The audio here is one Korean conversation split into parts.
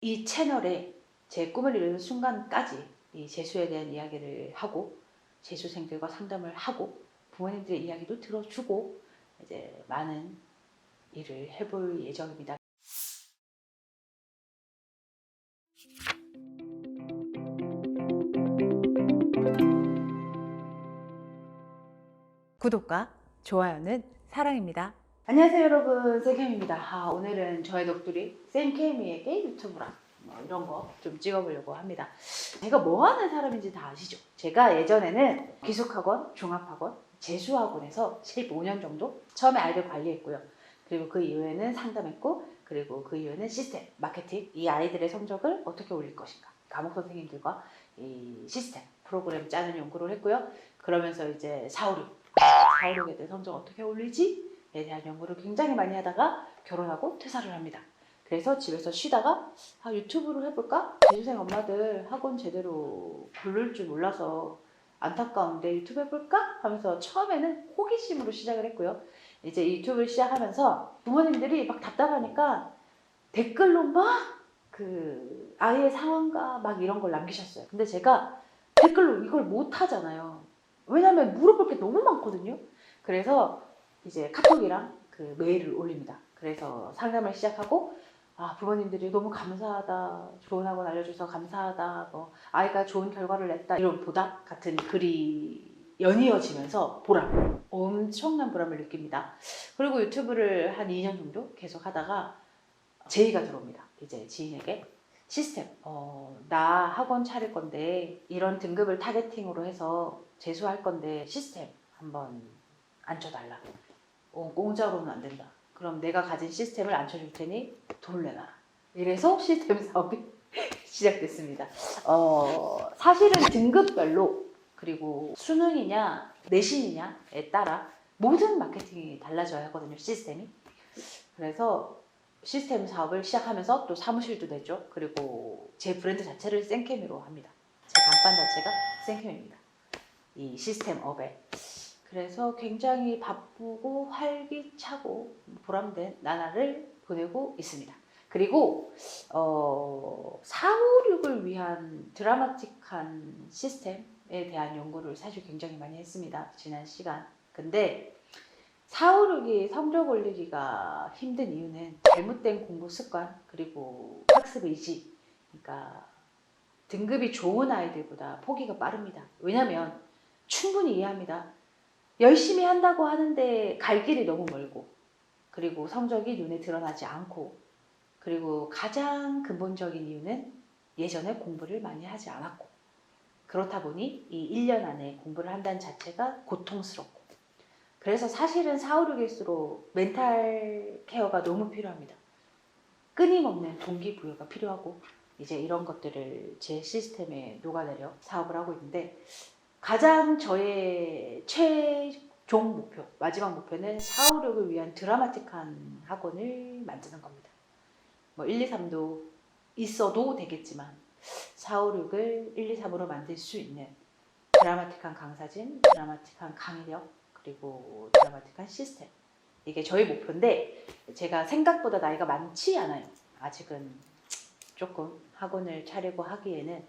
이 채널에 제 꿈을 이루는 순간까지 이 재수에 대한 이야기를 하고 재수생들과 상담을 하고 부모님들의 이야기도 들어주고 이제 많은 일을 해볼 예정입니다. 구독과 좋아요는 사랑입니다. 안녕하세요 여러분, 쌤캠입니다. 오늘은 저의 독두리 쌤캠이에게 유튜브랑 이런 거 좀 찍어보려고 합니다. 제가 뭐 하는 사람인지 다 아시죠? 제가 예전에는 기숙학원, 종합학원, 재수학원에서 15년 정도 처음에 아이들 관리했고요. 그리고 그 이후에는 상담했고, 그리고 그 이후에는 시스템, 마케팅, 이 아이들의 성적을 어떻게 올릴 것인가, 과목 선생님들과 이 시스템, 프로그램 짜는 연구를 했고요. 그러면서 이제 456 애들 성적 어떻게 올리지? 에 대한 연구를 굉장히 많이 하다가 결혼하고 퇴사를 합니다. 그래서 집에서 쉬다가 유튜브를 해볼까? 재수생 엄마들 학원 제대로 고를 줄 몰라서 안타까운데 유튜브 해볼까? 하면서 처음에는 호기심으로 시작을 했고요. 이제 유튜브를 시작하면서 부모님들이 막 답답하니까 댓글로 막 그 아이의 상황과 막 이런 걸 남기셨어요. 근데 제가 댓글로 이걸 못 하잖아요. 왜냐면 물어볼 게 너무 많거든요. 그래서 이제 카톡이랑 그 메일을 올립니다. 그래서 상담을 시작하고, 부모님들이 너무 감사하다, 좋은 학원 알려줘서 감사하다, 뭐 아이가 좋은 결과를 냈다, 이런 보답 같은 글이 연이어지면서 보람, 엄청난 보람을 느낍니다. 그리고 유튜브를 한 2년 정도 계속 하다가 제의가 들어옵니다. 이제 지인에게 시스템, 나 학원 차릴 건데 이런 등급을 타겟팅으로 해서 재수할 건데 시스템 한번 앉혀달라. 공짜로는 안 된다. 그럼 내가 가진 시스템을 앉혀줄 테니 돈을 내놔라. 이래서 시스템 사업이 시작됐습니다. 사실은 등급별로, 그리고 수능이냐 내신이냐에 따라 모든 마케팅이 달라져야 하거든요. 시스템이. 그래서 시스템 사업을 시작하면서 또 사무실도 냈죠. 그리고 제 브랜드 자체를 쌤캠이로 합니다. 제 간판 자체가 쌤캠입니다. 이 시스템 업에. 그래서 굉장히 바쁘고 활기차고 보람된 나날을 보내고 있습니다. 그리고 456을 위한 드라마틱한 시스템에 대한 연구를 사실 굉장히 많이 했습니다. 지난 시간. 근데 456이 성적 올리기가 힘든 이유는 잘못된 공부 습관, 그리고 학습 의지. 그러니까 등급이 좋은 아이들보다 포기가 빠릅니다. 왜냐면 충분히 이해합니다. 열심히 한다고 하는데 갈 길이 너무 멀고, 그리고 성적이 눈에 드러나지 않고, 그리고 가장 근본적인 이유는 예전에 공부를 많이 하지 않았고, 그렇다 보니 이 1년 안에 공부를 한다는 자체가 고통스럽고, 그래서 사실은 456일수록 멘탈 케어가 너무 필요합니다. 끊임없는 동기부여가 필요하고, 이제 이런 것들을 제 시스템에 녹아내려 사업을 하고 있는데, 가장 저의 최종 목표, 마지막 목표는 456을 위한 드라마틱한 학원을 만드는 겁니다. 뭐 1, 2, 3도 있어도 되겠지만 456을 1, 2, 3으로 만들 수 있는 드라마틱한 강사진, 드라마틱한 강의력, 그리고 드라마틱한 시스템. 이게 저희 목표인데, 제가 생각보다 나이가 많지 않아요. 아직은 조금 학원을 차리고 하기에는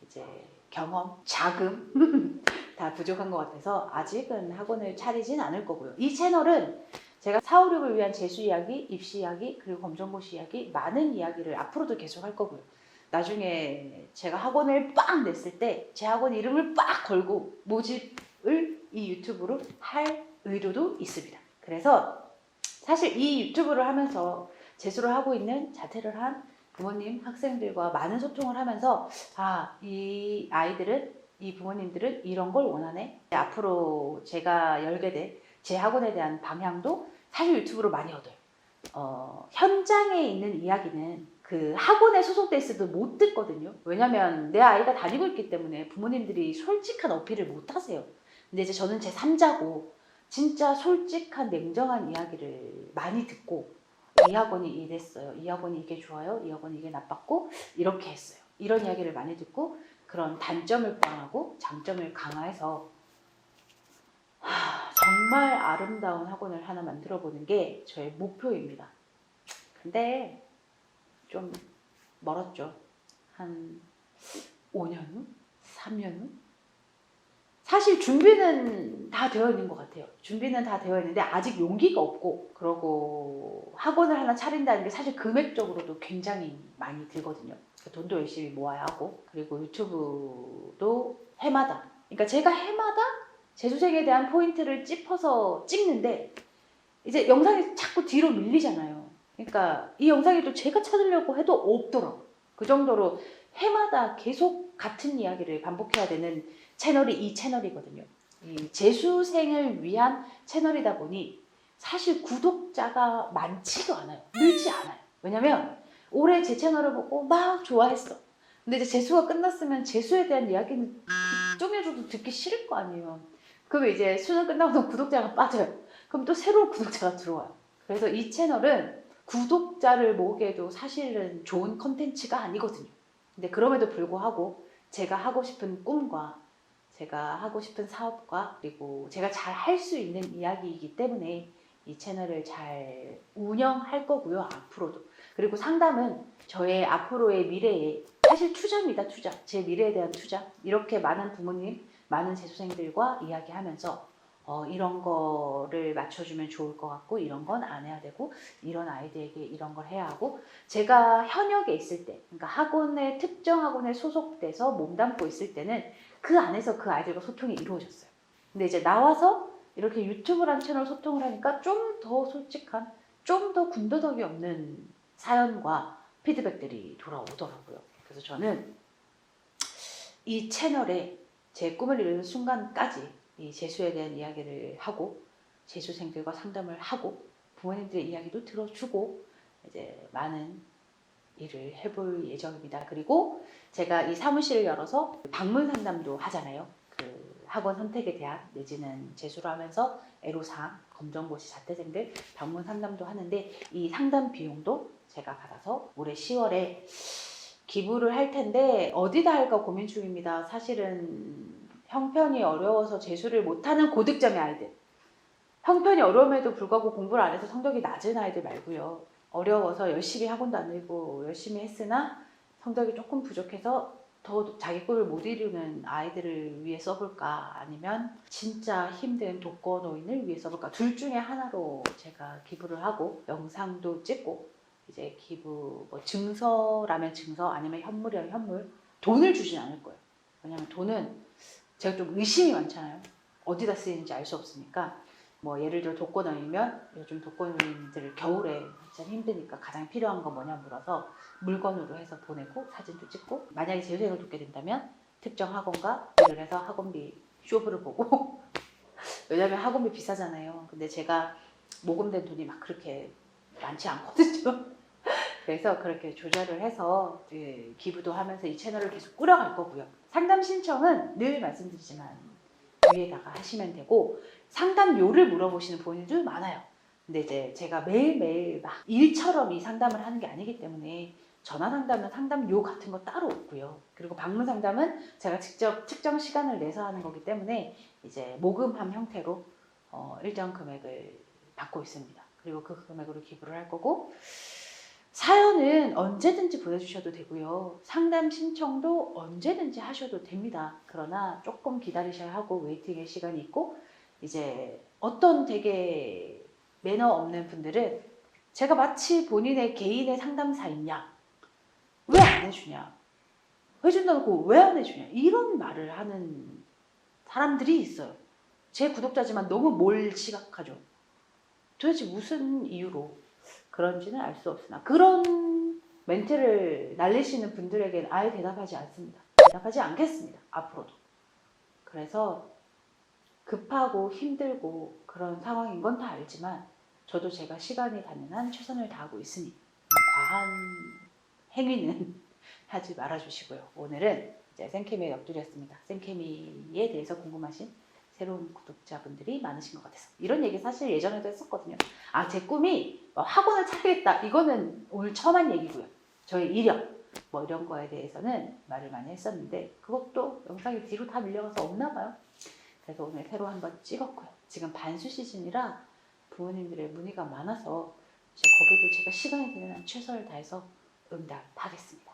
이제 경험, 자금 다 부족한 것 같아서 아직은 학원을 차리진 않을 거고요. 이 채널은 제가 456을 위한 재수 이야기, 입시 이야기, 그리고 검정고시 이야기, 많은 이야기를 앞으로도 계속 할 거고요. 나중에 제가 학원을 빡 냈을 때 제 학원 이름을 빡 걸고 모집을 이 유튜브로 할 의도도 있습니다. 그래서 사실 이 유튜브를 하면서 재수를 하고 있는, 자퇴를 한 부모님, 학생들과 많은 소통을 하면서 이 아이들은, 이 부모님들은 이런 걸 원하네. 앞으로 제가 열게 될 제 학원에 대한 방향도 사실 유튜브로 많이 얻어요. 현장에 있는 이야기는 그 학원에 소속돼 있어도 못 듣거든요. 왜냐면 내 아이가 다니고 있기 때문에 부모님들이 솔직한 어필을 못 하세요. 근데 이제 저는 제 3자고 진짜 솔직한 냉정한 이야기를 많이 듣고, 이 학원이 이랬어요, 이 학원이 이게 좋아요, 이 학원이 이게 나빴고 이렇게 했어요, 이런 이야기를 많이 듣고 그런 단점을 포함하고 장점을 강화해서 정말 아름다운 학원을 하나 만들어 보는 게 저의 목표입니다. 근데 좀 멀었죠. 한 5년 후? 3년 후? 사실 준비는 다 되어 있는 것 같아요. 준비는 다 되어 있는데 아직 용기가 없고, 그러고 학원을 하나 차린다는 게 사실 금액적으로도 굉장히 많이 들거든요. 돈도 열심히 모아야 하고, 그리고 유튜브도 해마다, 그러니까 제가 해마다 재수생에 대한 포인트를 짚어서 찍는데 이제 영상이 자꾸 뒤로 밀리잖아요. 그러니까 이 영상이 또 제가 찾으려고 해도 없더라고요. 그 정도로 해마다 계속 같은 이야기를 반복해야 되는 채널이 이 채널이거든요. 이 재수생을 위한 채널이다 보니 사실 구독자가 많지도 않아요. 늘지 않아요. 왜냐면 올해 제 채널을 보고 막 좋아했어. 근데 이제 재수가 끝났으면 재수에 대한 이야기는 좀이라도 듣기 싫을 거 아니에요. 그럼 이제 수능 끝나고 구독자가 빠져요. 그럼 또 새로운 구독자가 들어와요. 그래서 이 채널은 구독자를 모으기에도 사실은 좋은 컨텐츠가 아니거든요. 근데 그럼에도 불구하고 제가 하고 싶은 꿈과 제가 하고 싶은 사업과 그리고 제가 잘 할 수 있는 이야기이기 때문에 이 채널을 잘 운영할 거고요. 앞으로도. 그리고 상담은 저의 앞으로의 미래에 사실 투자입니다. 투자. 제 미래에 대한 투자. 이렇게 많은 부모님, 많은 재수생들과 이야기하면서 이런 거를 맞춰주면 좋을 것 같고 이런 건 안 해야 되고 이런 아이들에게 이런 걸 해야 하고 제가 현역에 있을 때 그러니까 학원에 특정 학원에 소속돼서 몸담고 있을 때는 그 안에서 그 아이들과 소통이 이루어졌어요. 근데 이제 나와서 이렇게 유튜브라는 채널 소통을 하니까 좀 더 솔직한 좀 더 군더더기 없는 사연과 피드백들이 돌아오더라고요. 그래서 저는 이 채널에 제 꿈을 이루는 순간까지 이 재수에 대한 이야기를 하고 재수생들과 상담을 하고 부모님들의 이야기도 들어주고 이제 많은 일을 해볼 예정입니다. 그리고 제가 이 사무실을 열어서 방문 상담도 하잖아요. 그 학원 선택에 대한 내지는 재수를 하면서 애로사항, 검정고시 자퇴생들 방문 상담도 하는데 이 상담 비용도 제가 받아서 올해 10월에 기부를 할 텐데 어디다 할까 고민 중입니다. 사실은 형편이 어려워서 재수를 못하는 고득점의 아이들, 형편이 어려움에도 불구하고 공부를 안 해서 성적이 낮은 아이들 말고요. 어려워서 열심히 학원도 안 다니고 열심히 했으나 성적이 조금 부족해서 더 자기 꿈을 못 이루는 아이들을 위해 써볼까 아니면 진짜 힘든 독거노인을 위해 써볼까 둘 중에 하나로 제가 기부를 하고 영상도 찍고 이제 기부 뭐 증서라면 증서 아니면 현물이라면 현물 돈을 주진 않을 거예요. 왜냐면 돈은 제가 좀 의심이 많잖아요. 어디다 쓰이는지 알 수 없으니까 뭐 예를 들어 독거노인이면 요즘 독거노인들 겨울에 진짜 힘드니까 가장 필요한 건 뭐냐 물어서 물건으로 해서 보내고 사진도 찍고 만약에 재수생을 돕게 된다면 특정 학원과 일을 해서 학원비 쇼부를 보고 왜냐면 학원비 비싸잖아요. 근데 제가 모금된 돈이 막 그렇게 많지 않거든요. 그래서 그렇게 조절을 해서 기부도 하면서 이 채널을 계속 꾸려갈 거고요. 상담 신청은 늘 말씀드리지만 위에다가 하시면 되고 상담료를 물어보시는 부모님들 많아요. 근데 이제 제가 매일매일 막 일처럼 이 상담을 하는 게 아니기 때문에 전화 상담은 상담료 같은 거 따로 없고요. 그리고 방문 상담은 제가 직접 특정 시간을 내서 하는 거기 때문에 이제 모금함 형태로 일정 금액을 받고 있습니다. 그리고 그 금액으로 기부를 할 거고 사연은 언제든지 보내주셔도 되고요. 상담 신청도 언제든지 하셔도 됩니다. 그러나 조금 기다리셔야 하고 웨이팅의 시간이 있고 이제 어떤 되게 매너 없는 분들은 제가 마치 본인의 개인의 상담사이냐 왜 안 해주냐 해준다고 왜 안 해주냐 이런 말을 하는 사람들이 있어요. 제 구독자지만 너무 몰시각하죠. 도대체 무슨 이유로 그런지는 알 수 없으나 그런 멘트를 날리시는 분들에게는 아예 대답하지 않습니다. 대답하지 않겠습니다. 앞으로도. 그래서 급하고 힘들고 그런 상황인 건 다 알지만 저도 제가 시간이 닿는 한 최선을 다하고 있으니 과한 행위는 하지 말아주시고요. 오늘은 이제 생케미의 넋두리였습니다. 생케미에 대해서 궁금하신 새로운 구독자분들이 많으신 것 같아서 이런 얘기 사실 예전에도 했었거든요. 제 꿈이 학원을 차리겠다. 이거는 오늘 처음 한 얘기고요. 저의 이력 뭐 이런 거에 대해서는 말을 많이 했었는데 그것도 영상이 뒤로 다 밀려가서 없나 봐요. 그래서 오늘 새로 한번 찍었고요. 지금 반수 시즌이라 부모님들의 문의가 많아서 거기도 제가 시간이 되는 한 최선을 다해서 응답하겠습니다.